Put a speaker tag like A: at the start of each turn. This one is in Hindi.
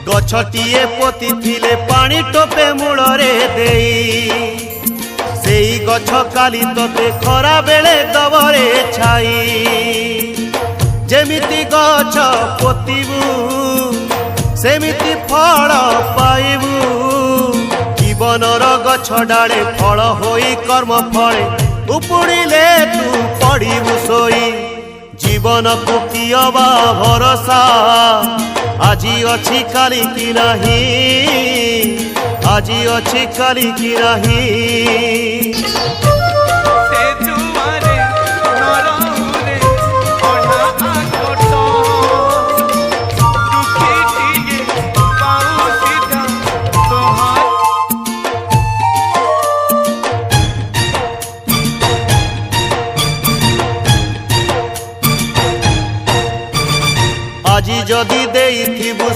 A: गछटिए पोती थिले पानी टोपे मूलरे देई सेई गछ काली तोते खरा बेले दबरे छाई जेमिति गछ पोतीबू सेमिति फल पाइबू जीवनर गछ डाले फल होई कर्म फले उपुड़िले तू पड़िबू सोई जीवन को कियबा भरोसा आजी अछि काली की नहीं आजी अछि काली की नहीं আজি যদি দেইথিবু